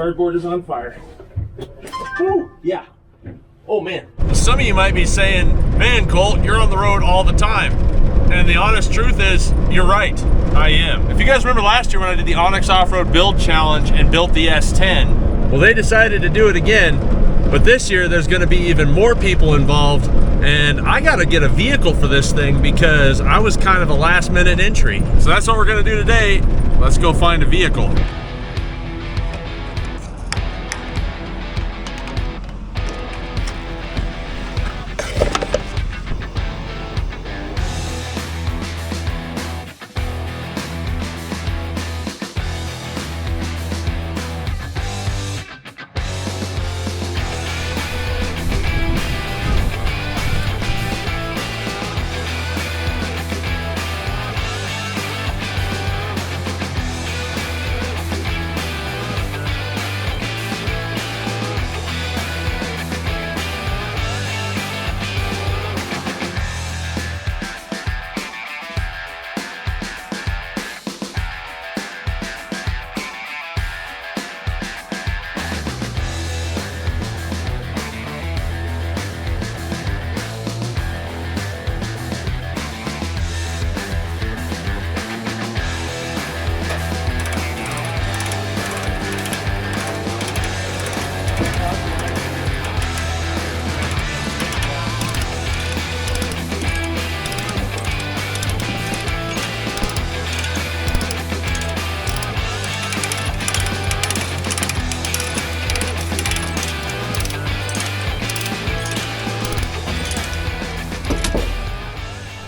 cardboard is on fire. Woo, yeah. Oh man. Some of you might be saying, man, Colt, you're on the road all the time. And the honest truth is, you're right, I am. If you guys remember last year when I did the OnX Offroad Build Challenge and built the S10, well, they decided to do it again, but this year there's gonna be even more people involved, and I gotta get a vehicle for this thing because I was kind of a last minute entry. So that's what we're gonna do today. Let's go find a vehicle.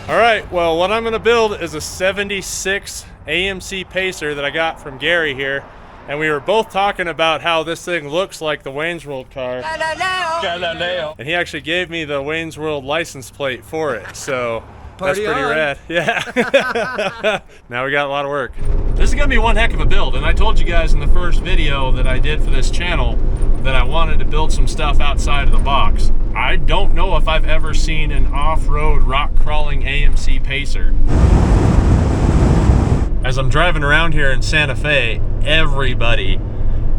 All right, well, what I'm gonna build is a 76 AMC Pacer that I got from Gary here. And we were both talking about how this thing looks like the Wayne's World car. Galileo. And he actually gave me the Wayne's World license plate for it, so Party that's pretty on. rad. Yeah. Now we got a lot of work. This is gonna be one heck of a build, and I told you guys in the first video that I did for this channel that I wanted to build some stuff outside of the box. I don't know if I've ever seen an off-road rock crawling AMC Pacer. As I'm driving around here in Santa Fe, everybody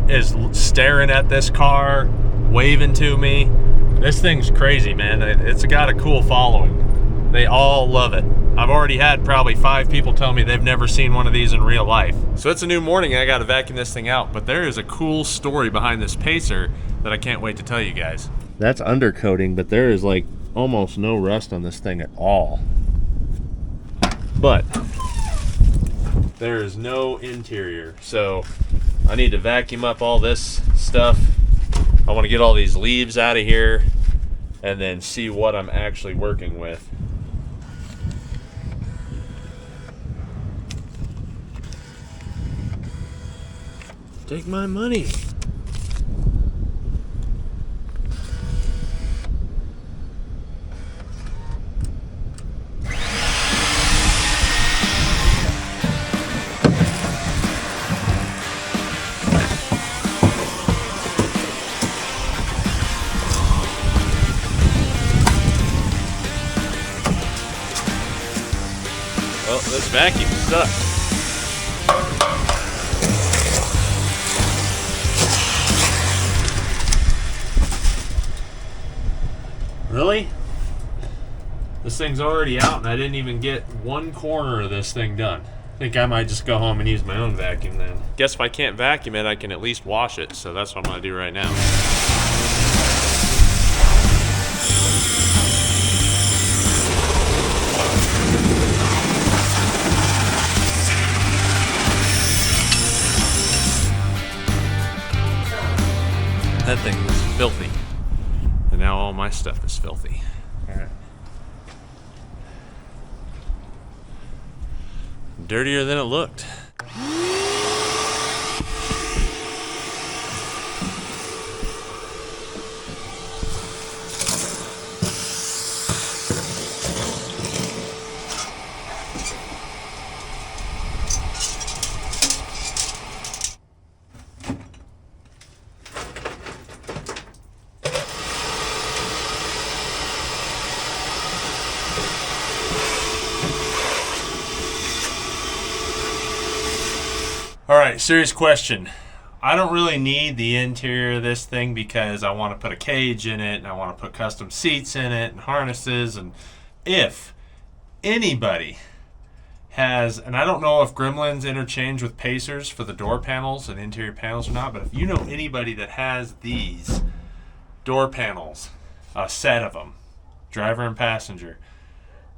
is staring at this car, waving to me. This thing's crazy, man. It's got a cool following. They all love it. I've already had probably 5 people tell me they've never seen one of these in real life. So it's a new morning and I gotta vacuum this thing out, but there is a cool story behind this Pacer that I can't wait to tell you guys. That's undercoating, but there is like almost no rust on this thing at all. But there is no interior, so I need to vacuum up all this stuff. I want to get all these leaves out of here and then see what I'm actually working with. Take my money. Well, this vacuum sucks. Really? This thing's already out and I didn't even get one corner of this thing done. I think I might just go home and use my own vacuum then. Guess if I can't vacuum it, I can at least wash it, so that's what I'm gonna do right now. That thing was filthy. And now all my stuff is filthy. All right. Dirtier than it looked. All right, serious question. I don't really need the interior of this thing because I want to put a cage in it and I want to put custom seats in it and harnesses. And if anybody has, and I don't know if Gremlins interchange with Pacers for the door panels and interior panels or not, but if you know anybody that has these door panels, a set of them, driver and passenger,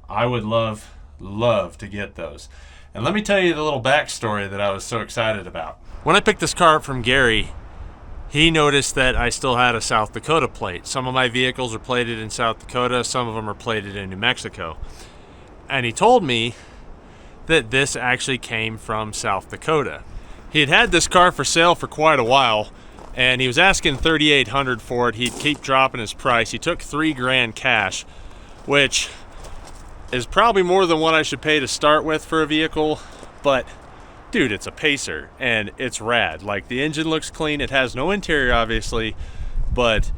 I would love to get those. And let me tell you the little backstory that I was so excited about. When I picked this car up from Gary, he noticed that I still had a South Dakota plate. Some of my vehicles are plated in South Dakota, some of them are plated in New Mexico. And he told me that this actually came from South Dakota. He had had this car for sale for quite a while, and he was asking $3,800 for it. He'd keep dropping his price. He took $3,000 cash, which is probably more than what I should pay to start with for a vehicle, but dude, it's a Pacer and it's rad. Like, the engine looks clean. It has no interior, obviously, but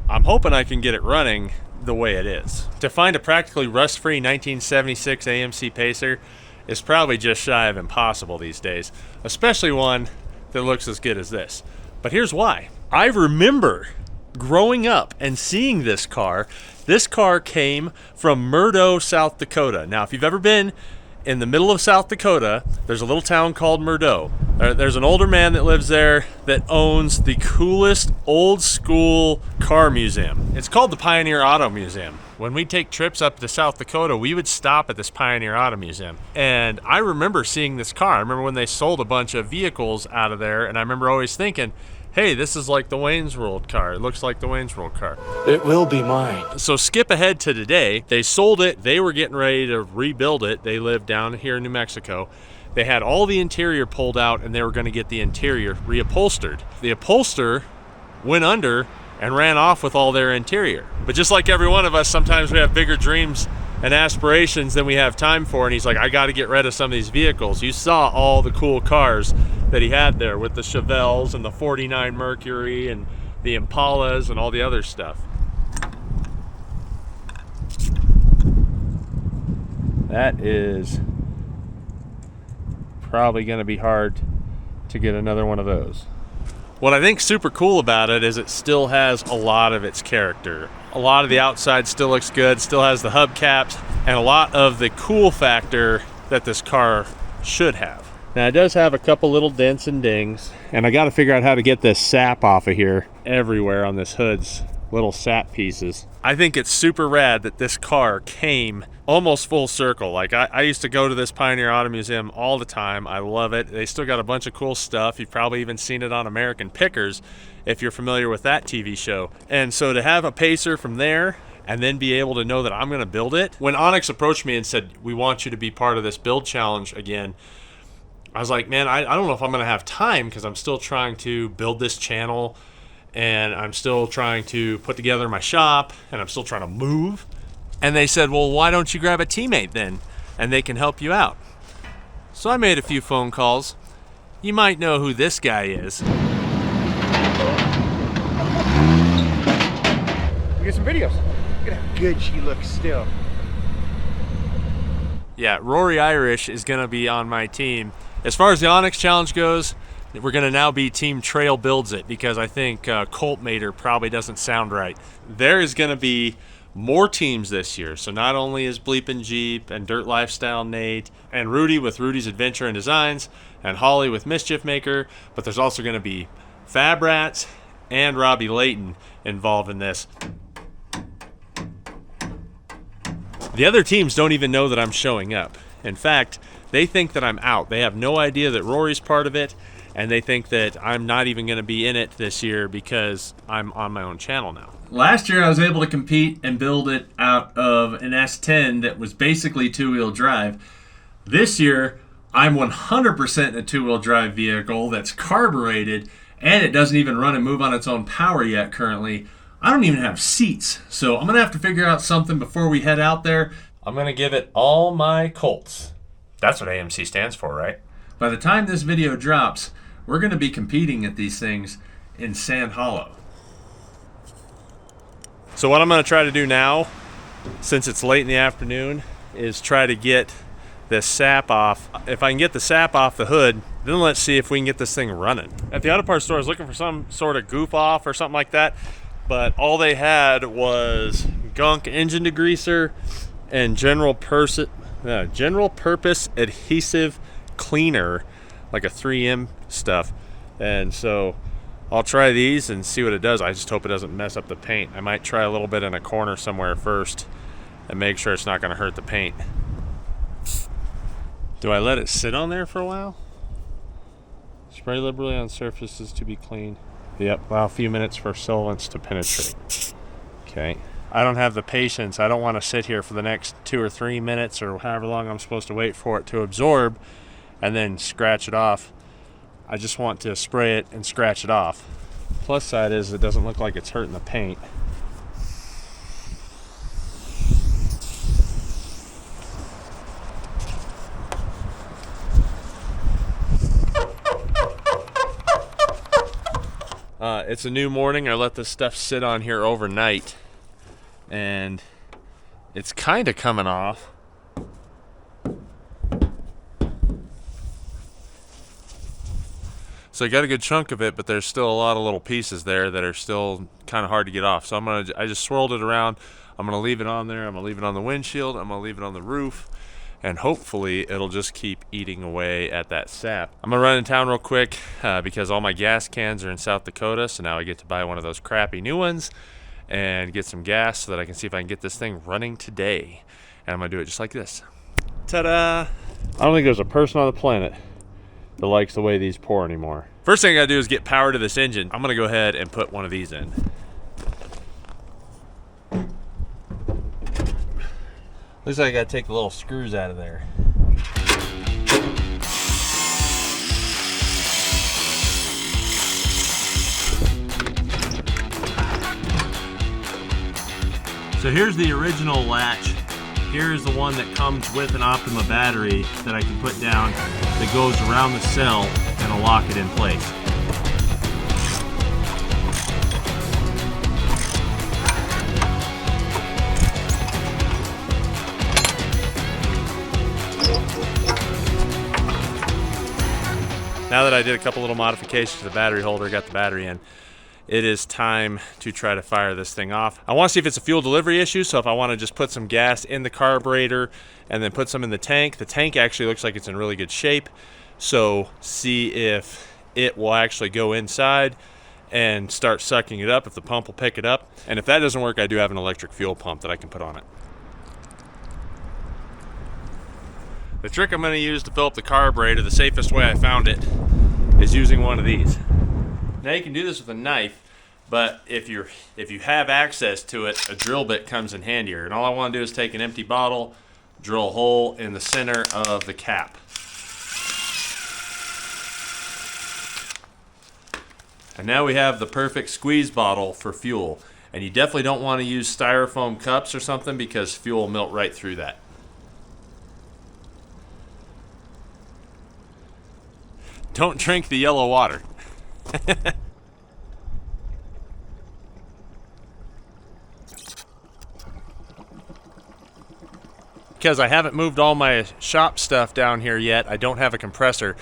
I'm hoping I can get it running the way it is. To find a practically rust-free 1976 AMC Pacer is probably just shy of impossible these days, especially one that looks as good as this. But here's why. I remember growing up and seeing this car. This car came from Murdo, South Dakota. Now, if you've ever been in the middle of South Dakota, there's a little town called Murdo. There's an older man that lives there that owns the coolest old school car museum. It's called the Pioneer Auto Museum. When we take trips up to South Dakota, we would stop at this Pioneer Auto Museum. And I remember seeing this car. I remember when they sold a bunch of vehicles out of there, and I remember always thinking, hey, this is like the Wayne's World car. It looks like the Wayne's World car. It will be mine. So skip ahead to today. They sold it. They were getting ready to rebuild it. They lived down here in New Mexico. They had all the interior pulled out, and they were going to get the interior reupholstered. The upholster went under and ran off with all their interior. But just like every one of us, sometimes we have bigger dreams and aspirations than we have time for, and he's like, I got to get rid of some of these vehicles. You saw all the cool cars that he had there with the Chevelles and the 49 Mercury and the Impalas and all the other stuff. That is probably going to be hard to get another one of those. What I think's super cool about it is it still has a lot of its character. A lot of the outside still looks good, still has the hubcaps, and a lot of the cool factor that this car should have. Now, it does have a couple little dents and dings, and I got to figure out how to get this sap off of here everywhere on this hood's little sap pieces. I think it's super rad that this car came almost full circle. Like, I used to go to this Pioneer Auto Museum all the time. I love it. They still got a bunch of cool stuff. You've probably even seen it on American Pickers if you're familiar with that TV show. And so to have a Pacer from there and then be able to know that I'm going to build it. When OnX approached me and said, we want you to be part of this build challenge again, I was like, man, I don't know if I'm going to have time because I'm still trying to build this channel and I'm still trying to put together my shop and I'm still trying to move. And they said, well, why don't you grab a teammate then and they can help you out? So I made a few phone calls. You might know who this guy is. We get some videos. Look at how good she looks still. Yeah, Rory Irish is going to be on my team. As far as the OnX Challenge goes, we're going to now be Team Trail Builds It because I think Colt Mater probably doesn't sound right. There is going to be more teams this year. So not only is Bleepin' Jeep and Dirt Lifestyle Nate and Rudy with Rudy's Adventure and Designs and Holly with Mischief Maker, but there's also going to be Fab Rats and Robbie Layton involved in this. The other teams don't even know that I'm showing up. In fact, they think that I'm out. They have no idea that Rory's part of it, and they think that I'm not even going to be in it this year because I'm on my own channel now. Last year I was able to compete and build it out of an S10 that was basically two-wheel drive. This year I'm 100% in a two-wheel drive vehicle that's carbureted, and it doesn't even run and move on its own power yet currently. I don't even have seats, so I'm going to have to figure out something before we head out there. I'm going to give it all my Colts. That's what AMC stands for, right? By the time this video drops, we're going to be competing at these things in Sand Hollow. So what I'm going to try to do now, since it's late in the afternoon, is try to get this sap off. If I can get the sap off the hood, then let's see if we can get this thing running. At the auto parts store, I was looking for some sort of goof off or something like that, but all they had was gunk engine degreaser and general purpose adhesive cleaner, like a 3M stuff. And so I'll try these and see what it does. I just hope it doesn't mess up the paint. I might try a little bit in a corner somewhere first and make sure it's not going to hurt the paint. Do I let it sit on there for a while? Spray liberally on surfaces to be clean. Yep, allow a few minutes for solvents to penetrate. Okay. I don't have the patience. I don't want to sit here for the next 2 or 3 minutes or however long I'm supposed to wait for it to absorb and then scratch it off. I just want to spray it and scratch it off. Plus side is it doesn't look like it's hurting the paint. It's a new morning. I let this stuff sit on here overnight and it's kind of coming off. So I got a good chunk of it, but there's still a lot of little pieces there that are still kind of hard to get off. So I just swirled it around. I'm gonna leave it on there. I'm gonna leave it on the windshield. I'm gonna leave it on the roof. And hopefully it'll just keep eating away at that sap. I'm gonna run in town real quick because all my gas cans are in South Dakota, so now I get to buy one of those crappy new ones and get some gas so that I can see if I can get this thing running today. And I'm gonna do it just like this. Ta-da! I don't think there's a person on the planet that likes the way these pour anymore. First thing I gotta do is get power to this engine. I'm gonna go ahead and put one of these in. Looks like I gotta take the little screws out of there. So here's the original latch. Here's the one that comes with an Optima battery that I can put down that goes around the cell and will lock it in place. Now that I did a couple little modifications to the battery holder, got the battery in, it is time to try to fire this thing off. I want to see if it's a fuel delivery issue, so if I want to just put some gas in the carburetor and then put some in the tank actually looks like it's in really good shape. So see if it will actually go inside and start sucking it up, if the pump will pick it up. And if that doesn't work, I do have an electric fuel pump that I can put on it. The trick I'm going to use to fill up the carburetor, the safest way I found it, is using one of these. Now you can do this with a knife, but if you have access to it, a drill bit comes in handier. And all I want to do is take an empty bottle, drill a hole in the center of the cap. And now we have the perfect squeeze bottle for fuel. And you definitely don't want to use styrofoam cups or something because fuel will melt right through that. Don't drink the yellow water. Because I haven't moved all my shop stuff down here yet, I don't have a compressor,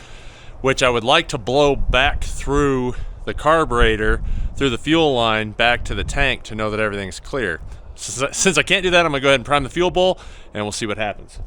which I would like to blow back through the carburetor, through the fuel line, back to the tank to know that everything's clear. Since I can't do that, I'm going to go ahead and prime the fuel bowl, and we'll see what happens.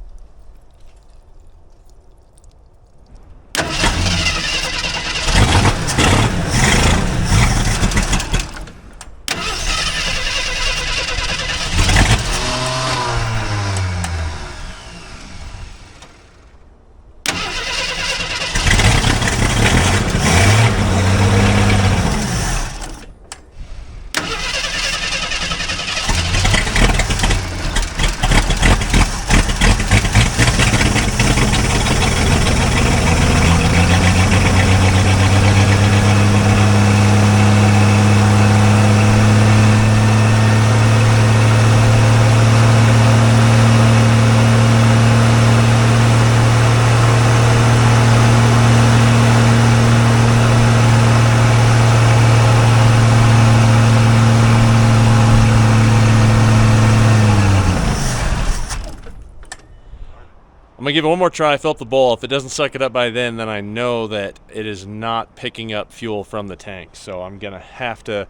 I'm gonna give it one more try, fill up the bowl. If it doesn't suck it up by then I know that it is not picking up fuel from the tank. So I'm gonna have to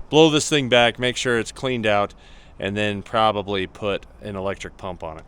blow this thing back, make sure it's cleaned out, and then probably put an electric pump on it.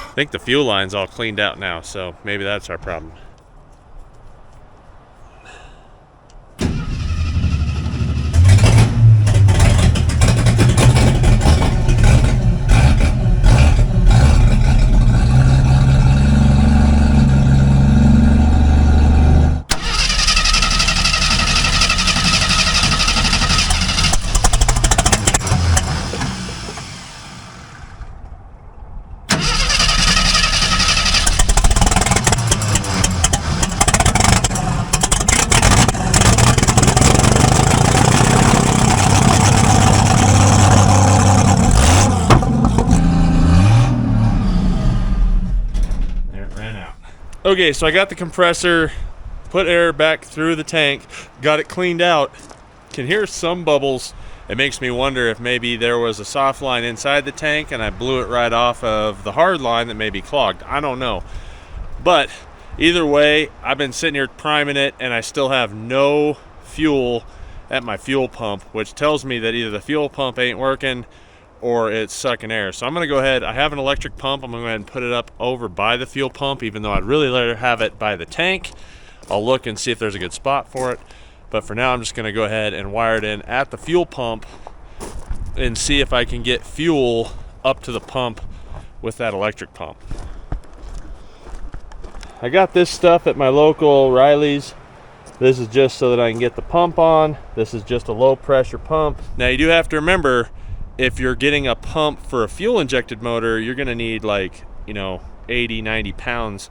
I think the fuel line's all cleaned out now, so maybe that's our problem. Okay, so I got the compressor, put air back through the tank, got it cleaned out. Can hear some bubbles. It makes me wonder if maybe there was a soft line inside the tank and I blew it right off of the hard line that may be clogged. I don't know. But either way, I've been sitting here priming it and I still have no fuel at my fuel pump, which tells me that either the fuel pump ain't working or it's sucking air. So I'm gonna go ahead, I have an electric pump, I'm gonna go ahead and put it up over by the fuel pump, even though I'd really rather have it by the tank. I'll look and see if there's a good spot for it. But for now, I'm just gonna go ahead and wire it in at the fuel pump and see if I can get fuel up to the pump with that electric pump. I got this stuff at my local O'Reilly's. This is just so that I can get the pump on. This is just a low pressure pump. Now you do have to remember, if you're getting a pump for a fuel injected motor, you're gonna need like, 80, 90 pounds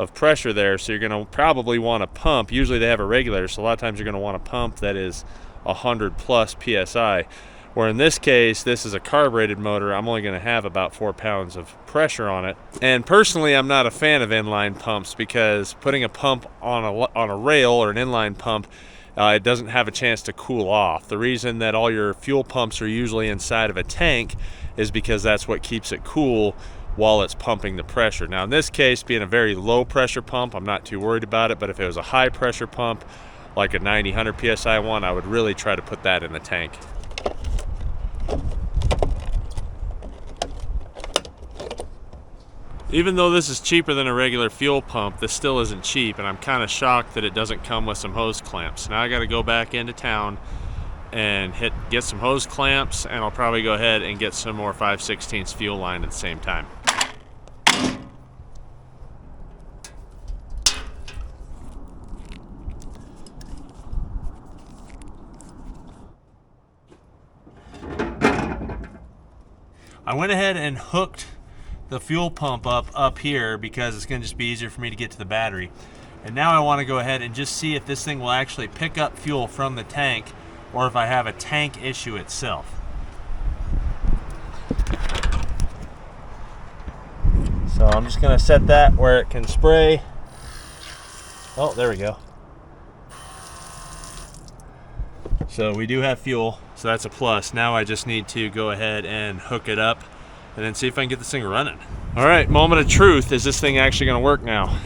of pressure there. So you're gonna probably want a pump. Usually they have a regulator, so a lot of times you're gonna want a pump that is 100 plus PSI. Where in this case, this is a carbureted motor, I'm only gonna have about 4 pounds of pressure on it. And personally, I'm not a fan of inline pumps because putting a pump on a rail or an inline pump, it doesn't have a chance to cool off. The reason that all your fuel pumps are usually inside of a tank is because that's what keeps it cool while it's pumping the pressure. Now in this case, being a very low pressure pump, I'm not too worried about it, but if it was a high pressure pump, like a 90, 100 PSI one, I would really try to put that in the tank. Even though this is cheaper than a regular fuel pump, this still isn't cheap, and I'm kind of shocked that it doesn't come with some hose clamps. Now I got to go back into town and get some hose clamps, and I'll probably go ahead and get some more 5/16 fuel line at the same time. I went ahead and hooked the fuel pump up here because it's going to just be easier for me to get to the battery. And now I want to go ahead and just see if this thing will actually pick up fuel from the tank or if I have a tank issue itself. So I'm just going to set that where it can spray. Oh, there we go. So we do have fuel, so that's a plus. Now I just need to go ahead and hook it up and then see if I can get this thing running. All right, moment of truth. Is this thing actually gonna work now?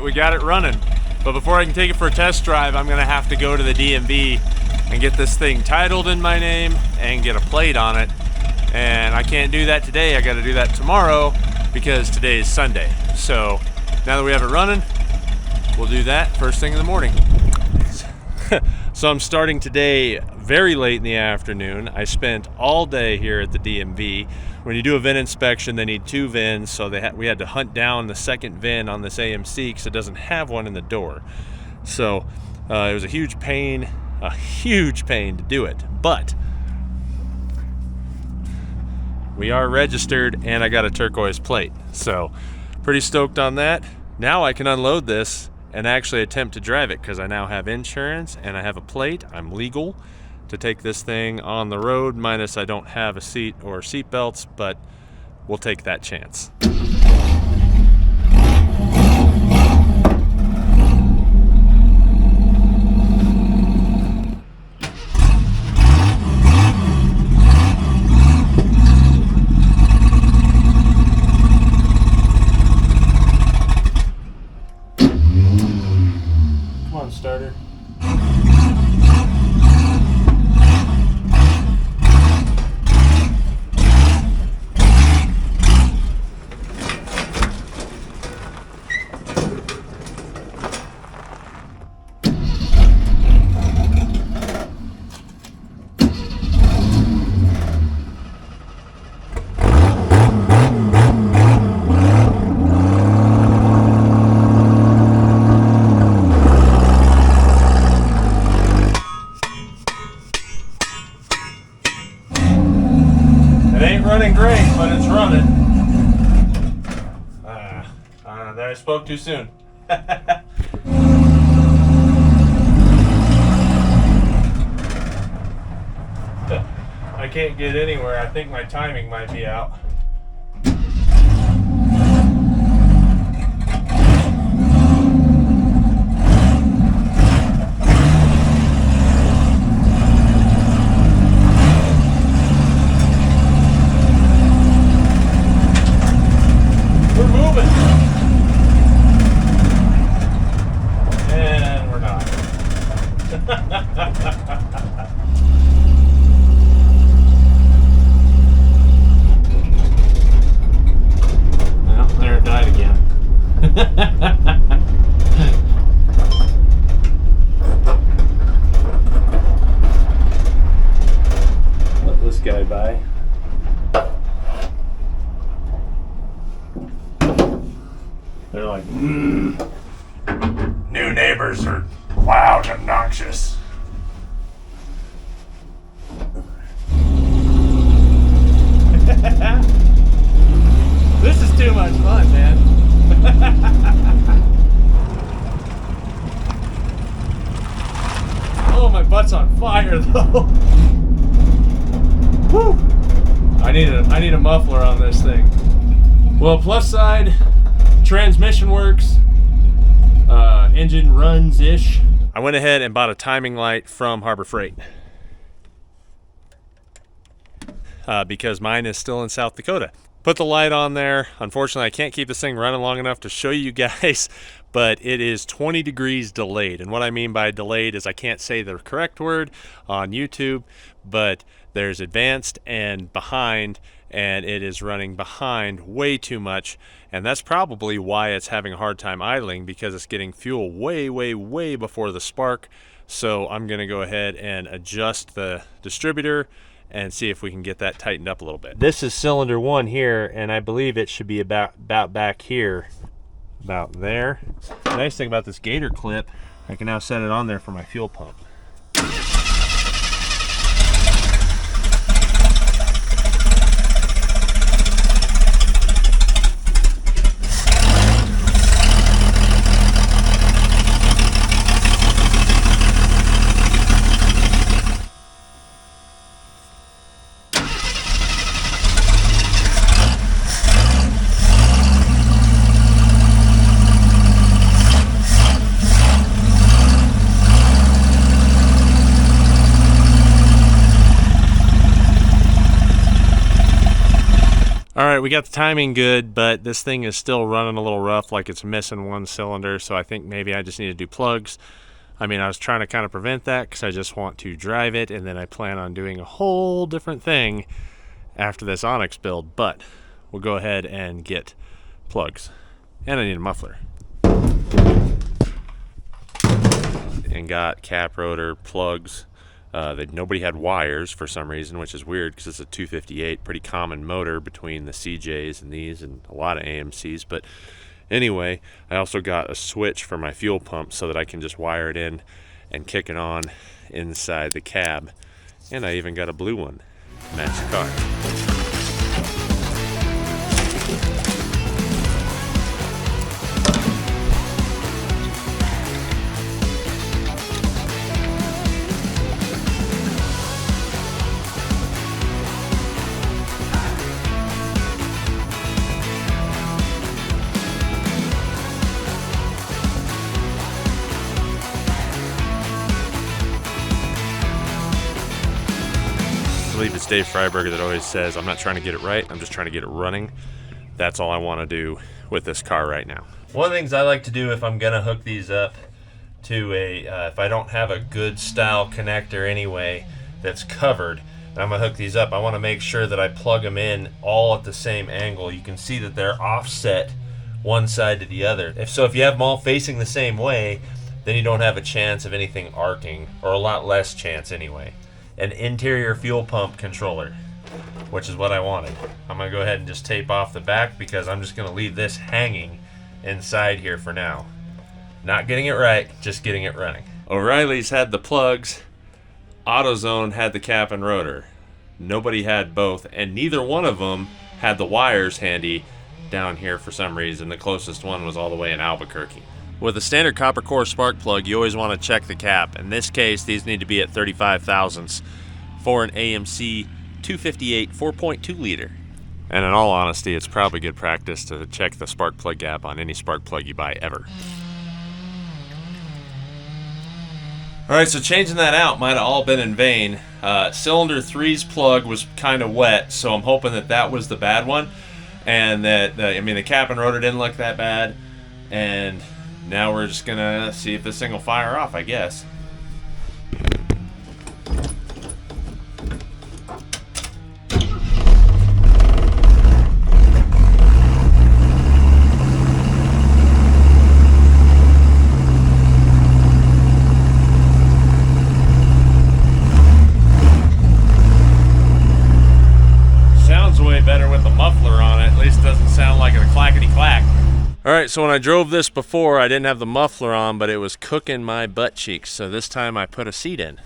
We got it running, but before I can take it for a test drive, I'm gonna have to go to the DMV and get this thing titled in my name and get a plate on it, and I can't do that today. I got to do that tomorrow because today is Sunday. So now that we have it running, we'll do that first thing in the morning. So I'm starting today very late in the afternoon. I spent all day here at the DMV. When you do a VIN inspection, they need 2 VINs, so we had to hunt down the second VIN on this AMC because it doesn't have one in the door. So it was a huge pain to do it. But we are registered and I got a turquoise plate. So pretty stoked on that. Now I can unload this and actually attempt to drive it because I now have insurance and I have a plate. I'm legal to take this thing on the road, minus I don't have a seat or seat belts, but we'll take that chance. Come on, starter. Running great, but it's running. There I spoke too soon. I can't get anywhere. I think my timing might be out. Well, there it died again. Let this guy by. They're like, new neighbors are loud and obnoxious. This is too much fun, man. Oh, my butt's on fire though. Woo! I need a muffler on this thing. Well, plus side, transmission works. Engine runs-ish. I went ahead and bought a timing light from Harbor Freight because mine is still in South Dakota. Put the light on there. Unfortunately, I can't keep this thing running long enough to show you guys, but it is 20 degrees delayed. And what I mean by delayed is I can't say the correct word on YouTube, but there's advanced and behind, and it is running behind way too much. And that's probably why it's having a hard time idling, because it's getting fuel way, way, way before the spark. So I'm gonna go ahead and adjust the distributor and see if we can get that tightened up a little bit. This is cylinder 1 here, and I believe it should be about back here. about there. The nice thing about this Gator clip, I can now set it on there for my fuel pump. Alright, we got the timing good, but this thing is still running a little rough, like it's missing one cylinder, so I think maybe I just need to do plugs. I mean, I was trying to kind of prevent that because I just want to drive it, and then I plan on doing a whole different thing after this OnX build, but we'll go ahead and get plugs. And I need a muffler. And got cap rotor plugs. Nobody had wires for some reason, which is weird because it's a 258, pretty common motor between the CJs and these and a lot of AMCs. But anyway, I also got a switch for my fuel pump so that I can just wire it in and kick it on inside the cab. And I even got a blue one to match the car. I believe it's Dave Freiberger that always says, I'm not trying to get it right, I'm just trying to get it running. That's all I want to do with this car right now. One of the things I like to do if I'm gonna hook these up to if I don't have a good style connector anyway that's covered, and I'm gonna hook these up, I want to make sure that I plug them in all at the same angle. You can see that they're offset one side to the other. If you have them all facing the same way, then you don't have a chance of anything arcing, or a lot less chance anyway. An interior fuel pump controller, which is what I wanted. I'm gonna go ahead and just tape off the back because I'm just gonna leave this hanging inside here for now. Not getting it right, just getting it running. O'Reilly's had the plugs, AutoZone had the cap and rotor. Nobody had both, and neither one of them had the wires handy down here for some reason. The closest one was all the way in Albuquerque. With a standard copper core spark plug, you always want to check the cap. In this case, these need to be at 35 thousandths for an AMC 258 4.2 liter. And in all honesty, it's probably good practice to check the spark plug gap on any spark plug you buy ever. Alright, so changing that out might have all been in vain. Cylinder 3's plug was kind of wet, so I'm hoping that that was the bad one. And that, the cap and rotor didn't look that bad. And now we're just gonna see if this thing will fire off, I guess. Sounds way better with the muffler on it. At least it doesn't sound like a clackety-clack. Alright, so when I drove this before, I didn't have the muffler on, but it was cooking my butt cheeks, so this time I put a seat in.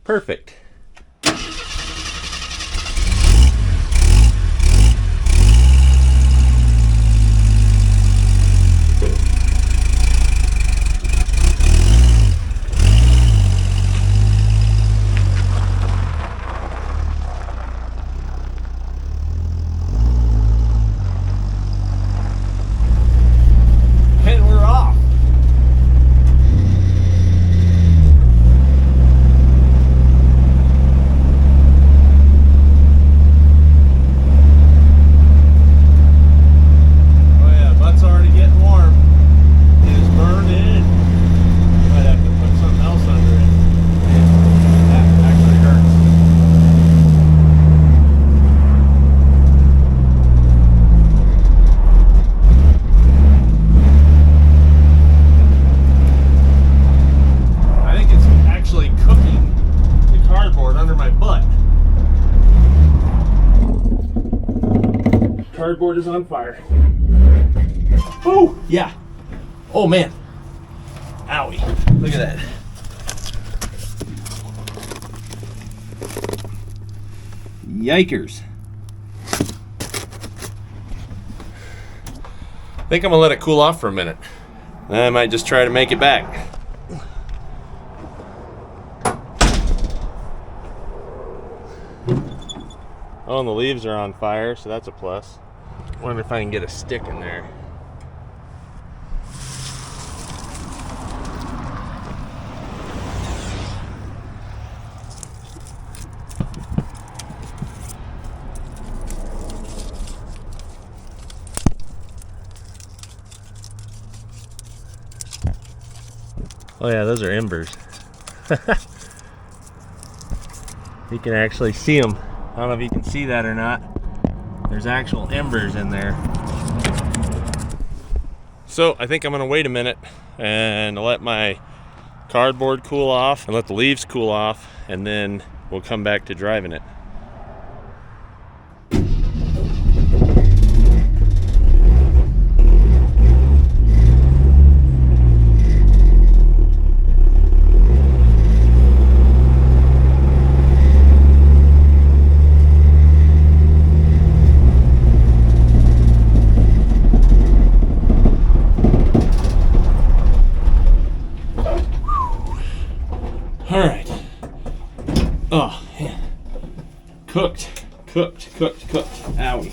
Perfect. cardboard is on fire. Oh, yeah. Oh, man. Owie. Look at that. Yikers. I think I'm gonna let it cool off for a minute. I might just try to make it back. Oh, and the leaves are on fire, so that's a plus. Wonder if I can get a stick in there. Oh yeah, those are embers. You can actually see them. I don't know if you can see that or not. There's actual embers in there. So I think I'm gonna wait a minute and let my cardboard cool off and let the leaves cool off, and then we'll come back to driving it. All right. Oh, man. Cooked. Owie.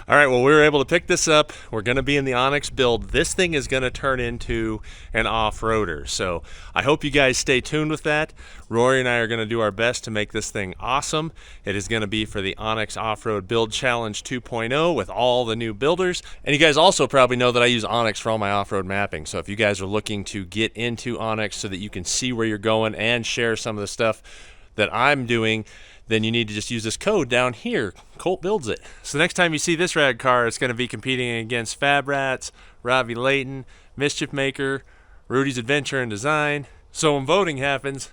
All right, well, we were able to pick this up. We're going to be in the OnX build. This thing is going to turn into an off-roader. So I hope you guys stay tuned with that. Rory and I are going to do our best to make this thing awesome. It is going to be for the OnX Offroad Build Challenge 2.0 with all the new builders. And you guys also probably know that I use OnX for all my off-road mapping. So if you guys are looking to get into OnX so that you can see where you're going and share some of the stuff that I'm doing, then you need to just use this code down here. Colt builds it. So next time you see this rad car, it's going to be competing against Fab Rats, Ravi Layton, Mischief Maker, Rudy's Adventure and Design. So when voting happens,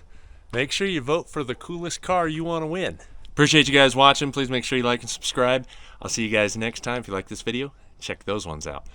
make sure you vote for the coolest car you want to win. Appreciate you guys watching. Please make sure you like and subscribe. I'll see you guys next time. If you like this video, check those ones out.